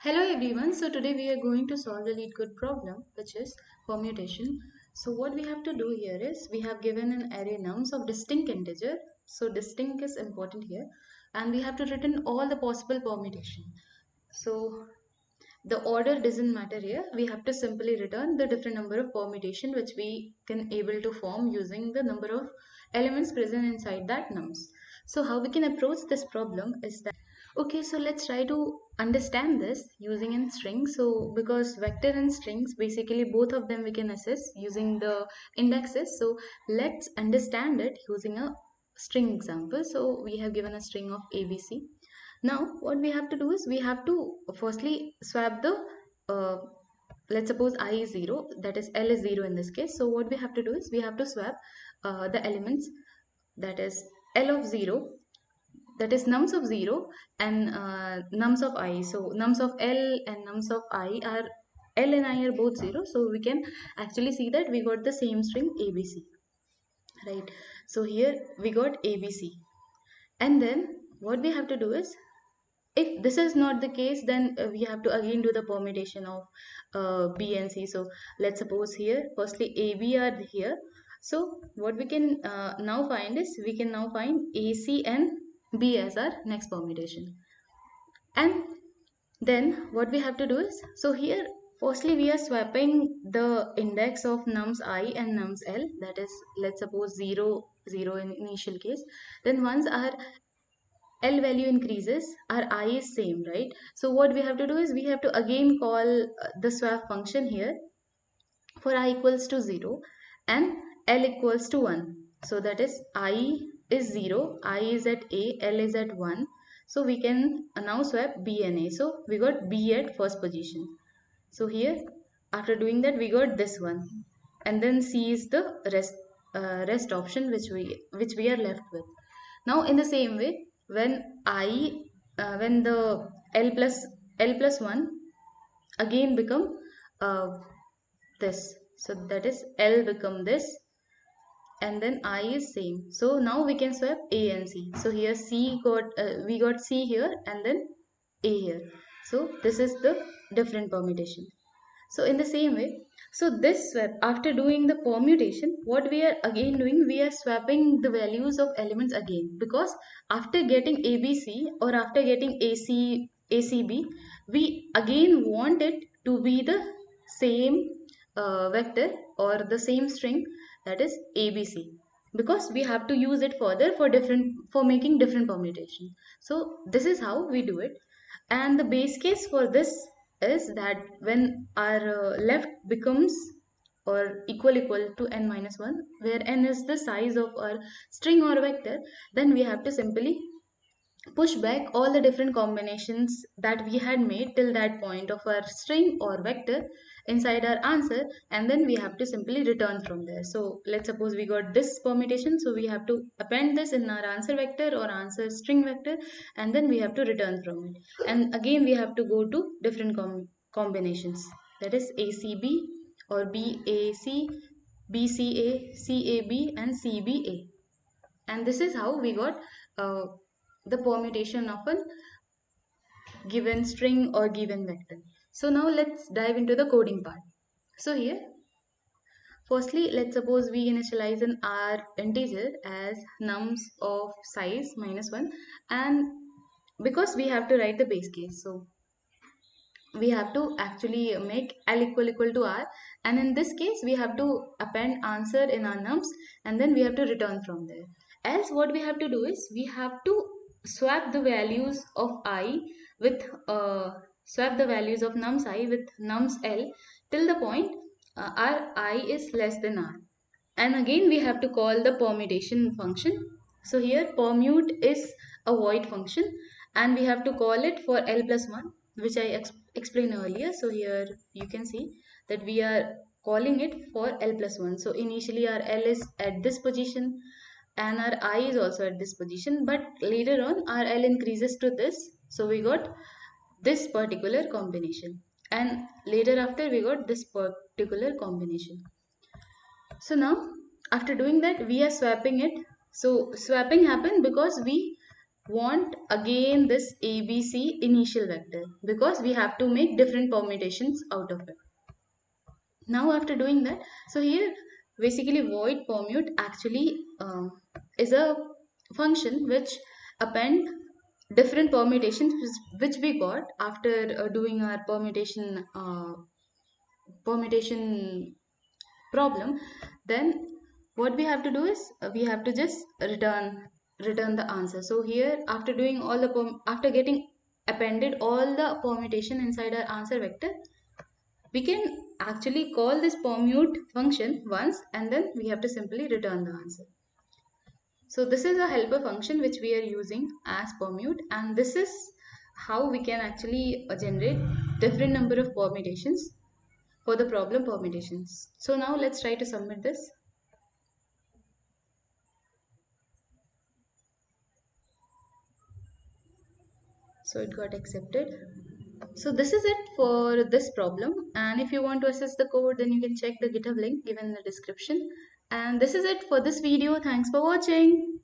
Hello everyone, so today we are going to solve the Leetcode problem, which is permutation. So what we have to do here is we have given an array nums of distinct integer. So distinct is important here, and we have to return all the possible permutation. So the order doesn't matter here. We have to simply return the different number of permutation which we can able to form using the number of elements present inside that nums. So how we can approach this problem is that, okay, so let's try to understand this using in strings. So because vector and strings, basically both of them we can assess using the indexes. So let's understand it using a string example. So we have given a string of ABC. Now what we have to do is we have to firstly swap the uh, let's suppose I is 0, that is L is 0 in this case. So what we have to do is we have to swap the elements, that is L of 0, that is nums of 0, and nums of I. So nums of L and nums of I are, L and I are both 0, so we can actually see that we got the same string ABC, right? So here we got ABC, and then what we have to do is, if this is not the case, then we have to again do the permutation of B and C. So let's suppose here firstly AB are here. So what we can now find is we can now find AC and B as our next permutation. And then what we have to do is, so here firstly we are swapping the index of nums I and nums L, that is let's suppose 0 0 in initial case. Then once our L value increases, our I is same, right? So what we have to do is we have to again call the swap function here for I equals to 0 and L equals to 1. So that is I is 0, I is at A, L is at 1. So we can now swap B and A. So we got B at first position. So here after doing that we got this one, and then C is the rest option which we are left with. Now in the same way, when the L plus 1 again become uh, this, so that is L become this, and then I is same. So now we can swap A and C. So here we got C here and then A here. So this is the different permutation. So in the same way, so this swap, after doing the permutation, what we are again doing, we are swapping the values of elements again, because after getting ABC or after getting ACB, we again want it to be the same vector or the same string, that is ABC, because we have to use it further for making different permutation. So this is how we do it. And the base case for this is that when our left becomes or equal to n minus 1, where n is the size of our string or vector, then we have to simply push back all the different combinations that we had made till that point of our string or vector inside our answer, and then we have to simply return from there. So let's suppose we got this permutation, so we have to append this in our answer vector or answer string vector, and then we have to return from it. And again we have to go to different combinations, that is ACB or BAC, BCA, CAB and CBA. And this is how we got uh, the permutation of a given string or given vector. So now let's dive into the coding part. So here, firstly, let's suppose we initialize an R integer as nums of size minus 1, and because we have to write the base case, so we have to actually make L equal to R, and in this case we have to append answer in our nums, and then we have to return from there. Else what we have to do is we have to swap the values of I with swap the values of nums I with nums L till the point our I is less than R, and again we have to call the permutation function. So here permute is a void function, and we have to call it for L plus 1, which I explained earlier. So here you can see that we are calling it for L plus 1. So initially our L is at this position and our I is also at this position, but later on our L increases to this, so we got this particular combination, and later after we got this particular combination. So now after doing that we are swapping it. So swapping happened because we want again this ABC initial vector because we have to make different permutations out of it. Now after doing that, so here basically void permute actually is a function which append different permutations which we got after doing our permutation problem. Then what we have to do is we have to just return the answer. So here after doing all the after getting appended all the permutation inside our answer vector, we can actually call this permute function once and then we have to simply return the answer. So this is a helper function which we are using as permute, and this is how we can actually generate different number of permutations for the problem permutations. So now let's try to submit this. So it got accepted. So this is it for this problem, and if you want to access the code, then you can check the GitHub link given in the description. And this is it for this video. Thanks for watching.